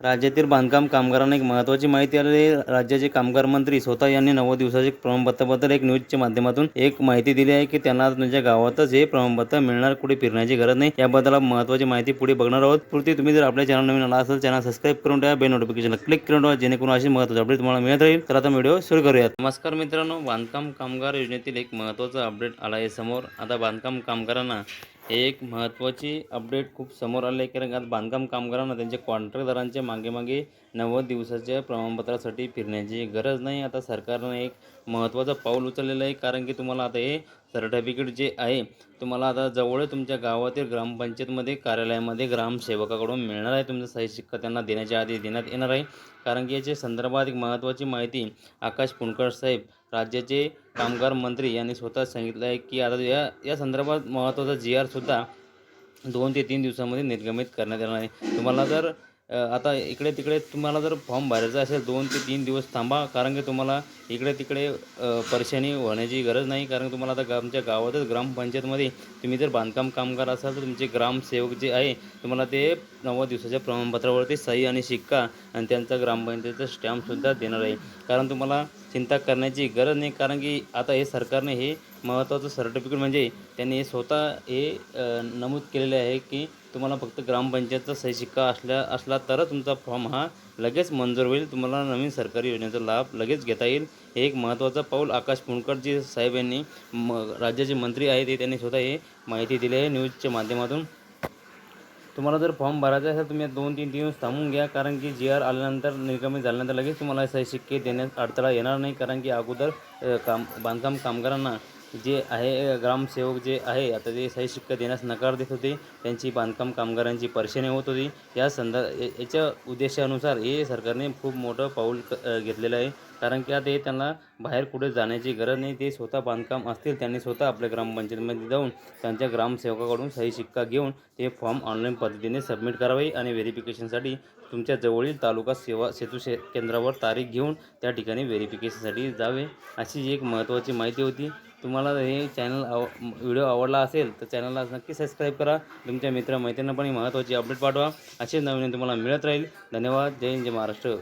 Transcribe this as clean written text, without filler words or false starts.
राज्यातील बांधकाम कामगारांना एक महत्त्वाची माहिती आली आहे. राज्याचे कामगार मंत्री स्वतः यांनी 90 दिवसाचे प्रमाणपत्राबद्दल एक न्यूजच्या माध्यमातून एक माहिती दिली आहे की त्यांना तुमच्या गावातच हे प्रमाणपत्र मिळणार, कुठे फिरण्याची गरज नाही. याबद्दल महत्त्वाची माहिती पुढे बघणार आहोत. पुढे तुम्ही जर आपल्या चॅनल नवीन आला असेल, चॅनल सबस्क्राईब करून ठेवा, बेल नोटिफिकेशनला क्लिक करून ठेवा, जेणेकरून अशी महत्त्वाची अपडेट तुम्हाला मिळत राहील. तर आता व्हिडिओ सुरू करूयात. नमस्कार मित्रांनो, बांधकाम कामगार योजनेतील एक महत्त्वाचा अपडेट आला आहे समोर. आता बांधकाम कामगारांना एक महत्त्वाची अपडेट खूप समोर आले, कारण आता बांधकाम कामगारांना त्यांच्या कॉन्ट्रॅक्टदारांच्या मागे 90 दिवसाच्या प्रमाणपत्रासाठी फिरण्याची गरज नाही. आता सरकारनं एक महत्त्वाचं पाऊल उचललेलं आहे, कारण की तुम्हाला आता हे सर्टिफिकेट जे आहे तुम्हाला आता जवळ तुमच्या गावातील ग्रामपंचायतमध्ये कार्यालयामध्ये ग्रामसेवकाकडून मिळणार आहे. तुमचा सही शिक्का त्यांना देण्याच्या आधी देण्यात येणार आहे. कारण की याच्या संदर्भात एक महत्त्वाची माहिती आकाश पुणकर साहेब, राज्याचे कामगार मंत्री यांनी स्वतः सांगितलं आहे की आता या संदर्भात महत्त्वाचा GR सुद्धा 2 ते 3 दिवसामध्ये निर्गमित करण्यात येणार आहे. तुम्हाला जर आता इकडे तिकडे तुम्हाला जर फॉर्म भरायचा असेल 2 ते 3 दिवस थांबा, कारण की तुम्हाला इकडे तिकडे परेशानी होण्याची गरज नाही. कारण की तुम्हाला आता आमच्या गावातच ग्रामपंचायतमध्ये तुम्ही जर बांधकाम कामगार असाल तर तुमचे ग्रामसेवक जे आहे तुम्हाला ते 90 दिवसाच्या प्रमाणपत्रावरती सही आणि शिक्का आणि त्यांचा ग्रामपंचायतचा स्टॅम्पसुद्धा देणार आहे. कारण तुम्हाला चिंता करण्याची गरज नाही, कारण की आता हे सरकारने हे महत्त्वाचं सर्टिफिकेट म्हणजे त्यांनी हे स्वतः हे नमूद केलेले आहे की तुम्हाला फक्त ग्रामपंचायतचा सही शिक्का असला तरच तुमचा फॉर्म हा लगेच मंजूर होईल. तुम्हाला नवीन सरकारी योजनेचा लाभ लगेच घेता येईल. हे एक महत्त्वाचं पाऊल आकाश पुणकरजी साहेब यांनी राज्याचे मंत्री आहेत ते त्यांनी स्वतः हे माहिती दिली आहे न्यूजच्या माध्यमातून. तुम्हाला जर फॉर्म भरायचा असेल तुम्ही 2-3 दिवस थांबून घ्या, कारण की GR आल्यानंतर निर्गमित झाल्यानंतर लगेच तुम्हाला सही शिक्के देण्यास अडथळा येणार नाही. कारण की अगोदर बांधकाम कामगारांना जे आहे ग्रामसेवक जे आहे आता ते सही शिक्का देण्यास नकार देत होते. त्यांची बांधकाम कामगारांची परेशानी होत होती. याच्या उद्देशानुसार हे सरकारने खूप मोठं पाऊल घेतलेलं आहे. कारण की आता हे त्यांना बाहेर कुठे जाण्याची गरज नाही. ते स्वतः बांधकाम असतील त्यांनी स्वतः आपल्या ग्रामपंचायतीमध्ये जाऊन त्यांच्या ग्रामसेवकाकडून सही शिक्का घेऊन ते फॉर्म ऑनलाईन पद्धतीने सबमिट करावे आणि व्हेरिफिकेशनसाठी तुमच्या जवळील तालुका सेतू केंद्रावर तारीख घेऊन त्या ठिकाणी व्हेरिफिकेशनसाठी जावे. अशी जी एक महत्त्वाची माहिती होती. तुम्हाला हे व्हिडिओ आवडला असेल तर चॅनलला नक्की सबस्क्राईब करा. तुमच्या मित्रमैत्रिणींना पण महत्त्वाची अपडेट पाठवा. असे नवीन तुम्हाला मिळत राहील. धन्यवाद. जय हिंद, जय महाराष्ट्र.